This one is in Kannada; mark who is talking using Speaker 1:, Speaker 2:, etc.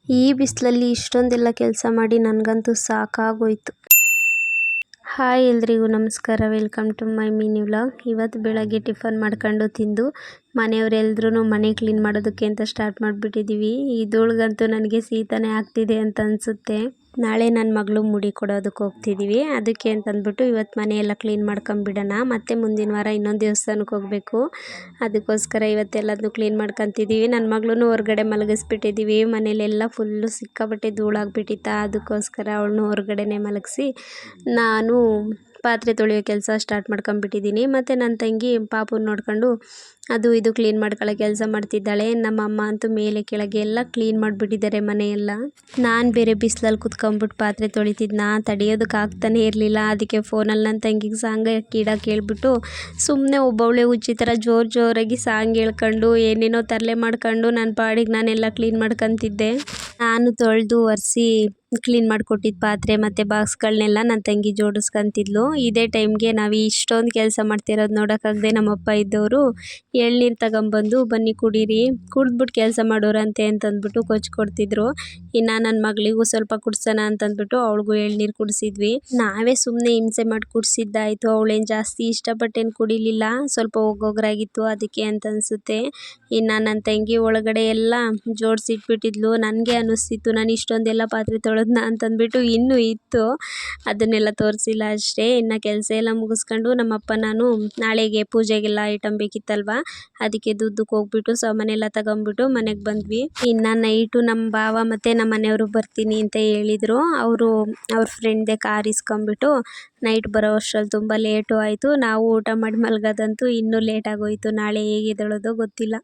Speaker 1: ಈ ಬಿಸಿಲಲ್ಲಿ ಇಷ್ಟೊಂದೆಲ್ಲ ಕೆಲಸ ಮಾಡಿ ನನಗಂತೂ ಸಾಕಾಗೋಯ್ತು. ಹಾಯ್ ಎಲ್ರಿಗೂ ನಮಸ್ಕಾರ, welcome to my mini vlog. ಇವತ್ತು ಬೆಳಗ್ಗೆ ಟಿಫನ್ ಮಾಡ್ಕೊಂಡು ತಿಂದು ಮನೆಯವರೆಲ್ಲರೂ ಮನೆ ಕ್ಲೀನ್ ಮಾಡೋದಕ್ಕೆ ಅಂತ ಸ್ಟಾರ್ಟ್ ಮಾಡಿಬಿಟ್ಟಿದ್ದೀವಿ. ಈ ಧೂಳಿಗಂತೂ ನನಗೆ ಶೀತನೇ ಆಗ್ತಿದೆ ಅಂತ ಅನಿಸುತ್ತೆ. ನಾಳೆ ನನ್ನ ಮಗಳು ಮುಡಿ ಕೊಡೋದಕ್ಕೆ ಹೋಗ್ತಿದ್ದೀವಿ. ಅದಕ್ಕೆ ಅಂತಂದ್ಬಿಟ್ಟು ಇವತ್ತು ಮನೆಯೆಲ್ಲ ಕ್ಲೀನ್ ಮಾಡ್ಕೊಂಬಿಡೋಣ. ಮತ್ತು ಮುಂದಿನ ವಾರ ಇನ್ನೊಂದು ದೇವಸ್ಥಾನಕ್ಕೆ ಹೋಗಬೇಕು. ಅದಕ್ಕೋಸ್ಕರ ಇವತ್ತೆಲ್ಲದನ್ನು ಕ್ಲೀನ್ ಮಾಡ್ಕೊತಿದ್ದೀವಿ. ನನ್ನ ಮಗಳನ್ನೂ ಹೊರಗಡೆ ಮಲಗಿಸ್ಬಿಟ್ಟಿದ್ದೀವಿ. ಮನೇಲೆಲ್ಲ ಫುಲ್ಲು ಸಿಕ್ಕಾಪಟ್ಟೆ ಧೂಳಾಗ್ಬಿಟ್ಟಿತ್ತ. ಅದಕ್ಕೋಸ್ಕರ ಅವಳನ್ನೂ ಹೊರಗಡೆನೇ ಮಲಗಿಸಿ ನಾನು ಪಾತ್ರೆ ತೊಳೆಯೋ ಕೆಲಸ ಸ್ಟಾರ್ಟ್ ಮಾಡ್ಕೊಂಬಿಟ್ಟಿದ್ದೀನಿ. ಮತ್ತು ನನ್ನ ತಂಗಿ ಪಾಪುನ ನೋಡ್ಕೊಂಡು ಅದು ಇದು ಕ್ಲೀನ್ ಮಾಡ್ಕೊಳ್ಳೋ ಕೆಲಸ ಮಾಡ್ತಿದ್ದಾಳೆ. ನಮ್ಮಮ್ಮ ಅಂತೂ ಮೇಲೆ ಕೆಳಗೆ ಎಲ್ಲ ಕ್ಲೀನ್ ಮಾಡಿಬಿಟ್ಟಿದ್ದಾರೆ ಮನೆಯೆಲ್ಲ. ನಾನು ಬೇರೆ ಬಿಸಿಲಲ್ಲಿ ಕುತ್ಕೊಂಡ್ಬಿಟ್ಟು ಪಾತ್ರೆ ತೊಳಿತಿದ್ನ, ತಡೆಯೋದಕ್ಕೆ ಆಗ್ತಾನೆ ಇರಲಿಲ್ಲ. ಅದಕ್ಕೆ ಫೋನಲ್ಲಿ ನನ್ನ ತಂಗಿಗೆ ಸಾಂಗ್ ಇಡಕ್ಕೆ ಹೇಳ್ಬಿಟ್ಟು ಸುಮ್ಮನೆ ಒಬ್ಬವಳೆ ಹುಚ್ಚಿ ಥರ ಜೋರಾಗಿ ಸಾಂಗ್ ಹೇಳ್ಕೊಂಡು ಏನೇನೋ ತರಲೆ ಮಾಡ್ಕೊಂಡು ನನ್ನ ಪಾಡಿಗೆ ನಾನೆಲ್ಲ ಕ್ಲೀನ್ ಮಾಡ್ಕೊತಿದ್ದೆ. ನಾನು ತೊಳೆದು ಒರೆಸಿ ಕ್ಲೀನ್ ಮಾಡಿಕೊಟ್ಟಿದ್ದ ಪಾತ್ರೆ ಮತ್ತು ಬಾಕ್ಸ್ಗಳನ್ನೆಲ್ಲ ನನ್ನ ತಂಗಿ ಜೋಡಿಸ್ಕೊಂತಿದ್ಲು. ಇದೇ ಟೈಮ್ಗೆ ನಾವು ಇಷ್ಟೊಂದು ಕೆಲಸ ಮಾಡ್ತಿರೋದು ನೋಡೋಕ್ಕಾಗದೆ ನಮ್ಮಪ್ಪ ಇದ್ದವರು ಎಳ್ನೀರು ತಗೊಂಬಂದು ಬನ್ನಿ ಕುಡೀರಿ, ಕುಡಿದ್ಬಿಟ್ಟು ಕೆಲಸ ಮಾಡೋರಂತೆ ಅಂತಂದ್ಬಿಟ್ಟು ಕೊಡ್ತಿದ್ರು. ಇನ್ನು ನನ್ನ ಮಗಳಿಗೂ ಸ್ವಲ್ಪ ಕುಡ್ಸೋಣ ಅಂತಂದ್ಬಿಟ್ಟು ಅವಳಿಗೂ ಎಳ್ನೀರು ಕುಡಿಸಿದ್ವಿ. ನಾವೇ ಸುಮ್ಮನೆ ಹಿಂಸೆ ಮಾಡಿ ಕುಡಿಸಿದ್ದಾಯಿತು. ಅವಳೇನು ಜಾಸ್ತಿ ಇಷ್ಟಪಟ್ಟೇನು ಕುಡಿಲಿಲ್ಲ, ಸ್ವಲ್ಪ ಒಗ್ಗೊಗ್ರಾಗಿತ್ತು ಅದಕ್ಕೆ ಅಂತ ಅನಿಸುತ್ತೆ. ಇನ್ನು ನನ್ನ ತಂಗಿ ಒಳಗಡೆ ಎಲ್ಲ ಜೋಡಿಸಿಟ್ಬಿಟ್ಟಿದ್ಲು. ನನಗೆ ಅನ್ನಿಸ್ತಿತ್ತು ನಾನು ಇಷ್ಟೊಂದೆಲ್ಲ ಪಾತ್ರೆ ತೊಳೆದ್ನ ಅಂತಂದ್ಬಿಟ್ಟು. ಇನ್ನೂ ಇತ್ತು, ಅದನ್ನೆಲ್ಲ ತೋರಿಸಿಲ್ಲ ಅಷ್ಟೇ. ಇನ್ನು ಕೆಲಸ ಎಲ್ಲ ಮುಗಿಸ್ಕೊಂಡು ನಮ್ಮಪ್ಪ ನಾನು ನಾಳೆಗೆ ಪೂಜೆಗೆಲ್ಲ ಐಟಮ್ ಬೇಕಿತ್ತಲ್ವ, ಅದಕ್ಕೆ ದುಡ್ಡಕ್ಕೆ ಹೋಗ್ಬಿಟ್ಟು ಸಾಮಾನೆಲ್ಲ ತಗೊಂಡ್ಬಿಟ್ಟು ಮನೆಗೆ ಬಂದ್ವಿ. ಇನ್ನು ನೈಟು ನಮ್ಮ ಭಾವ ಮತ್ತು ನಮ್ಮ ಮನೆಯವರು ಬರ್ತೀನಿ ಅಂತ ಹೇಳಿದರು. ಅವ್ರ ಫ್ರೆಂಡ್ದೇ ಕಾರ್ ಇಸ್ಕೊಂಬಿಟ್ಟು ನೈಟ್ ಬರೋ ಅಷ್ಟರಲ್ಲಿ ತುಂಬ ಲೇಟು ಆಯಿತು. ನಾವು ಊಟ ಮಾಡಿ ಮಲಗೋದಂತೂ ಇನ್ನೂ ಲೇಟ್ ಆಗೋಯಿತು. ನಾಳೆ ಹೇಗೆ ಎದ್ದೇಳೋದೋ ಗೊತ್ತಿಲ್ಲ.